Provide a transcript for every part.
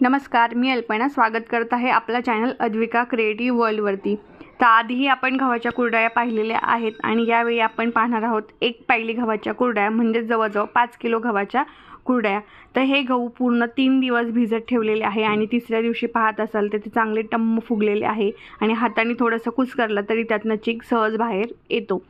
नमस्कार, मी अल्पना स्वागत करत आहे आपला चॅनल अद्विका क्रिएटिव्ह वर्ल्डवरती। तर आधीही आपण गव्हाच्या कुरडया पाहिलेल्या आहेत आणि यावेळी आपण पाहणार आहोत एक पायली गव्हाच्या कुरडया म्हणजे जवळजवळ 5 किलो गव्हाच्या कुरडया। तर हे गहू पूर्ण 3 दिवस भिजत ठेवलेले आहे आणि तिसऱ्या दिवशी पाहत असाल तर ते चांगले टम्म फुगलेले आहे आणि हाताने थोडंसं कुस्करलं तरी त्यातनं चीक सहज बाहेर येतो।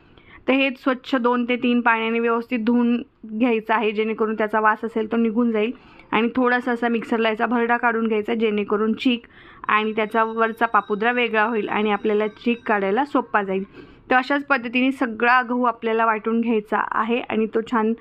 तर हे स्वच्छ 2 ते 3 पाण्याने व्यवस्थित धुवून घ्यायचं आहे जेणेकरून त्याचा वास असेल तो निघून जाईल आणि थोडासा असा मिक्सरला याचा भरडा काढून घ्यायचा जेणेकरून चीक आणि त्याचा वरचा पापुद्रा वेगळा होईल आणि आपल्याला चीक काढायला सोपा जाईल। तर अशाच पद्धतीने सगळा गहू आपल्याला वाटून घ्यायचा आहे आणि तो छान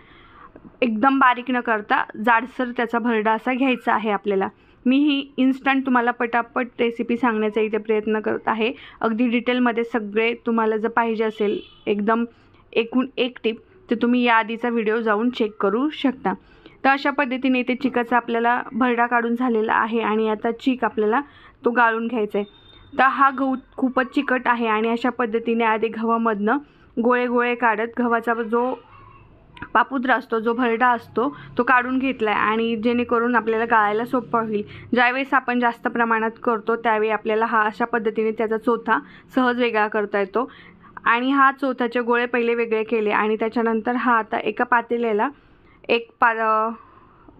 एकदम बारीक न करता जाडसर त्याचा भरडा असा घ्यायचा आहे आपल्याला। मी ही इन्स्टंट तुम्हाला पटापट रेसिपी सांगण्याचा इथे प्रयत्न करत आहे। अगदी डिटेलमध्ये सगळे तुम्हाला जर पाहिजे असेल एकदम एकूण एक टिप तर तुम्ही या आधीचा व्हिडिओ जाऊन चेक करू शकता। तर अशा पद्धतीने इथे चिकाचा आपल्याला भरडा काढून झालेला आहे आणि आता चीक आपल्याला तो गाळून घ्यायचा आहे। तर हा गहू खूपच चिकट आहे आणि अशा पद्धतीने आधी गव्हामधनं गोळे गोळे काढत गव्हाचा जो पापुद्रा असतो जो भरडा असतो तो काढून घेतलाय आणि जेणेकरून आपल्याला गाळायला सोपं होईल। ज्यावेळेस आपण जास्त प्रमाणात करतो त्यावेळी आपल्याला हा अशा पद्धतीने त्याचा चोथा सहज वेगळा करता येतो आणि हा चोथाचे गोळे पहिले वेगळे केले आणि त्याच्यानंतर हा आता एका पातेल्याला एक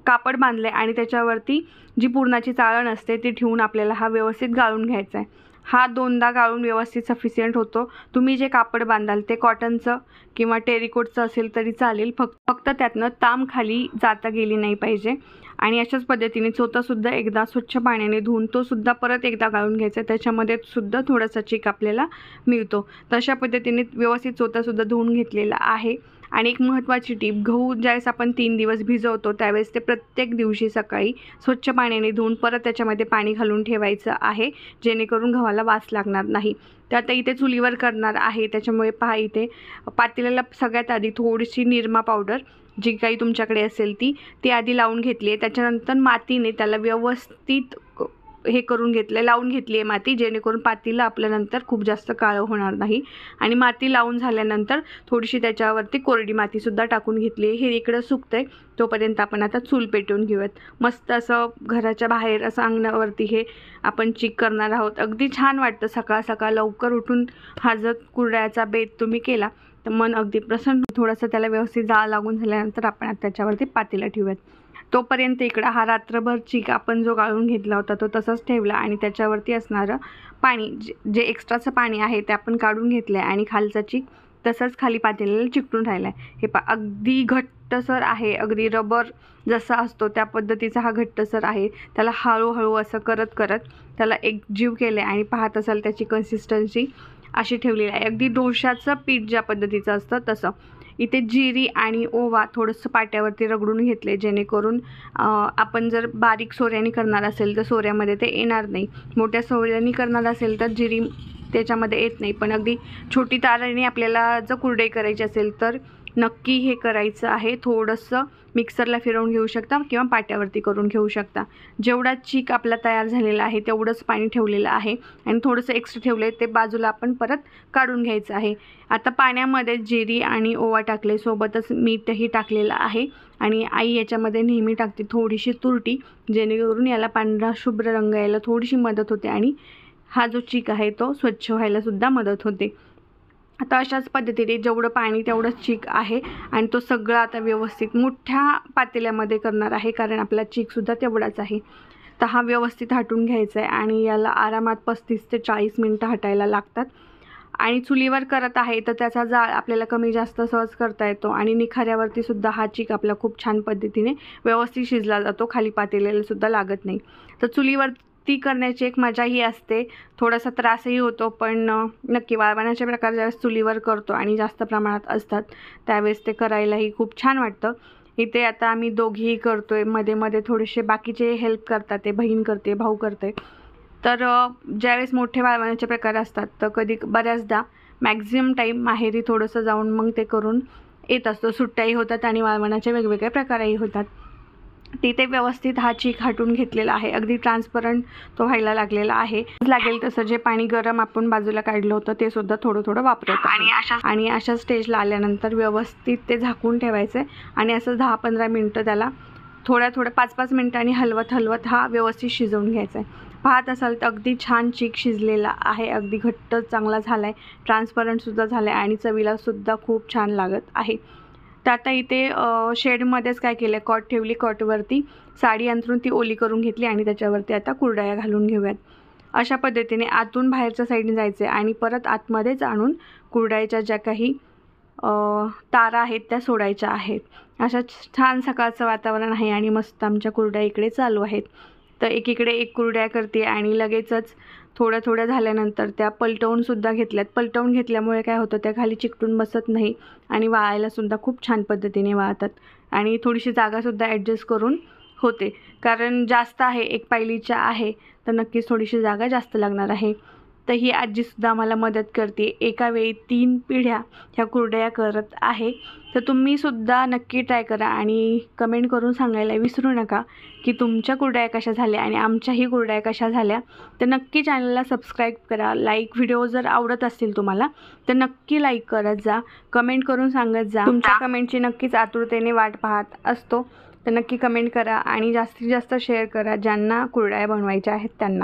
कापड बांधले आणि त्याच्यावरती जी पुरणाची चाळण असते ती ठेवून आपल्याला हा व्यवस्थित गाळून घ्यायचा आहे। हा 2दा गाळून व्यवस्थित सफिशियंट होतो। तुम्ही जे कापड बांधाल ते कॉटनचं किंवा टेरिकोटचं असेल तरी चालेल, फक्त त्यातनं ताम खाली जाता गेली नाही पाहिजे। आणि अशाच पद्धतीने चोथासुद्धा एकदा स्वच्छ पाण्याने धुवून तो सुद्धा परत एकदा गाळून घ्यायचा, त्याच्यामध्ये सुद्धा थोडासा चीक आपल्याला मिळतो। तर अशा पद्धतीने व्यवस्थित चोथासुद्धा धुवून घेतलेला आहे। आणि एक महत्त्वाची टीप, गहू ज्यावेळेस आपण 3 दिवस भिजवतो त्यावेळेस ते प्रत्येक दिवशी सकाळी स्वच्छ पाण्याने धुवून परत त्याच्यामध्ये पाणी घालून ठेवायचं आहे जेणेकरून गव्हाला वास लागणार नाही। तर आता इथे चुलीवर करणार आहे त्याच्यामुळे पहा इथे पातेल्याला सगळ्यात आधी थोडीशी निरमा पावडर जी काही तुमच्याकडे असेल ती आधी लावून घेतली आहे। त्याच्यानंतर मातीने त्याला व्यवस्थित हे करून घेतलं लावून घेतली आहे माती जेणेकरून पातीला आपल्यानंतर खूप जास्त काळं होणार नाही। आणि माती लावून झाल्यानंतर थोडीशी त्याच्यावरती कोरडी मातीसुद्धा टाकून घेतली आहे। हे इकडं सुकतंय तोपर्यंत आपण आता चूल पेटवून घेऊयात। मस्त असं घराच्या बाहेर असं अंगणावरती हे आपण चीक करणार आहोत। अगदी छान वाटतं सकाळ सकाळ लवकर उठून हा जर कुरडयाचा बेत तुम्ही केला तर मन अगदी प्रसन्न। थोडंसं त्याला व्यवस्थित जाळ लागून झाल्यानंतर आपण आता त्याच्यावरती पातेलं ठेवूयात। तोपर्यंत इकडं हा रात्रभर चीक आपण जो गाळून घेतला होता तो तसाच ठेवला आणि त्याच्यावरती असणारं पाणी जे एक्स्ट्राचं पाणी आहे ते आपण काढून घेतलं आहे आणि खालचा चीक तसंच खाली पातेल्याला चिकटून राहिला आहे। हे अगदी घट्टसर आहे, अगदी रबर जसा असतो त्या पद्धतीचा हा घट्टसर आहे। त्याला हळूहळू असं करत करत त्याला एकजीव केलं आहे आणि पाहत असाल त्याची कन्सिस्टन्सी अशी ठेवलेली आहे, अगदी डोशाचं पीठ ज्या पद्धतीचं असतं तसं। इथे जिरी आणि ओवा थोडंसं पाट्यावरती रगडून घेतले जेणेकरून आपण जर बारीक सोऱ्याने करणार असेल तर सोऱ्यामध्ये ते येणार नाही, मोठ्या सोऱ्याने करणार असेल तर जिरी त्याच्यामध्ये येत नाही। पण अगदी छोटी तारेने आपल्याला जर कुरडई करायची असेल तर नक्की हे करायचं आहे। थोडंसं मिक्सरला फिरवून घेऊ शकता किंवा पाट्यावरती करून घेऊ शकता। जेवढा चीक आपला तयार झालेला आहे तेवढंच पाणी ठेवलेलं आहे आणि थोडंसं एक्स्ट्रा ठेवलं आहे ते बाजूला आपण परत काढून घ्यायचं आहे। आता पाण्यामध्ये जिरी आणि ओवा टाकले, सोबतच मीठही टाकलेलं आहे आणि आई याच्यामध्ये नेहमी टाकते थोडीशी तुरटी जेणेकरून याला पांढरा शुभ्र रंग यायला थोडीशी मदत होते आणि हा जो चीक आहे तो स्वच्छ व्हायला सुद्धा मदत होते। आता अशाच पद्धतीने जेवढं पाणी तेवढंच चीक आहे आणि तो सगळा आता व्यवस्थित मोठ्या पातेल्यामध्ये करणार आहे कारण आपला चीकसुद्धा तेवढाच आहे। तर हा व्यवस्थित हटून घ्यायचा आहे आणि याला आरामात 35 ते 40 मिनटं हटायला लागतात। आणि चुलीवर करत आहे तर त्याचा जाळ आपल्याला कमी जास्त सहज करता येतो आणि निखाऱ्यावरती सुद्धा हा चीक आपला खूप छान पद्धतीने व्यवस्थित शिजला जातो, खाली पातेल्याला सुद्धा लागत नाही। तर चुलीवर ती करण्याची एक मजाही असते, थोडासा त्रासही होतो, पण नक्की वाळवणाचे प्रकार ज्यावेळेस चुलीवर करतो आणि जास्त प्रमाणात असतात त्यावेळेस ते करायलाही खूप छान वाटतं। इथे आता आम्ही दोघीही करतोय, मध्ये मध्ये थोडेसे बाकीचे हेल्प करतात, ते बहीण करते भाऊ करते। तर ज्यावेळेस मोठे वाळवणाचे प्रकार असतात तर कधी बऱ्याचदा मॅक्झिमम टाईम माहेरी थोडंसं जाऊन मग ते करून येत असतो। सुट्ट्याही होतात आणि वाळवणाचे वेगवेगळे प्रकारही होतात। तिथे व्यवस्थित हा चीक हटून घेतलेला आहे, अगदी ट्रान्सपरंट तो व्हायला लागलेला आहे। लागेल तसं जे पाणी गरम आपण बाजूला काढलं होतं ते सुद्धा थोडं थोडं वापरत आणि अशा स्टेजला आल्यानंतर व्यवस्थित ते झाकून ठेवायचं आणि असं 10-15 मिनटं त्याला थोड्या 5-5 मिनिटांनी हलवत हा व्यवस्थित शिजवून घ्यायचा आहे. पाहत असाल तर अगदी छान चीक शिजलेला आहे, अगदी घट्ट चांगला झाला आहे, ट्रान्सपरंटसुद्धा झाला आहे आणि चवीलासुद्धा खूप छान लागत आहे. तर आता इथे शेडमध्येच काय केलं, कॉट ठेवली, कॉटवरती साडी अंथरून ती ओली करून घेतली आणि त्याच्यावरती आता कुरडया घालून घेऊयात. अशा पद्धतीने आतून बाहेरच्या साईडने जायचं आहे आणि परत आतमध्येच आणून कुरडयाच्या ज्या काही तारा आहेत त्या सोडायच्या आहेत. अशा छान सकाळचं वातावरण आहे आणि मस्त आमच्या कुरडया इकडे चालू आहेत. तर एकीकडे एक कुरडया करते आणि लगेचच थोड्या झाल्यानंतर त्या पलटवूनसुद्धा घेतल्यात. पलटवून घेतल्यामुळे काय होतं, त्या खाली चिकटून बसत नाही आणि वाळायलासुद्धा खूप छान पद्धतीने वाळतात आणि थोडीशी जागासुद्धा ॲडजस्ट करून होते. कारण जास्त आहे, एक पायलीच्या आहे तर नक्कीच थोडीशी जागा जास्त लागणार आहे. तर ही आजीसुद्धा आम्हाला मदत करते. एका वेळी 3 पिढ्या ह्या कुरडया करत आहे. तर तुम्हीसुद्धा नक्की ट्राय करा आणि कमेंट करून सांगायला विसरू नका की तुमच्या कुरडया कशा झाल्या आणि आमच्याही कुरडया कशा झाल्या. तर नक्की चॅनलला सबस्क्राईब करा. व्हिडिओ जर आवडत असतील तुम्हाला तर नक्की लाईक करत जा, कमेंट करून सांगत जा. तुमच्या कमेंटची नक्कीच आतुरतेने वाट पाहत असतो. तर नक्की कमेंट करा आणि जास्तीत जास्त शेअर करा ज्यांना कुरडया बनवायच्या आहेत त्यांना.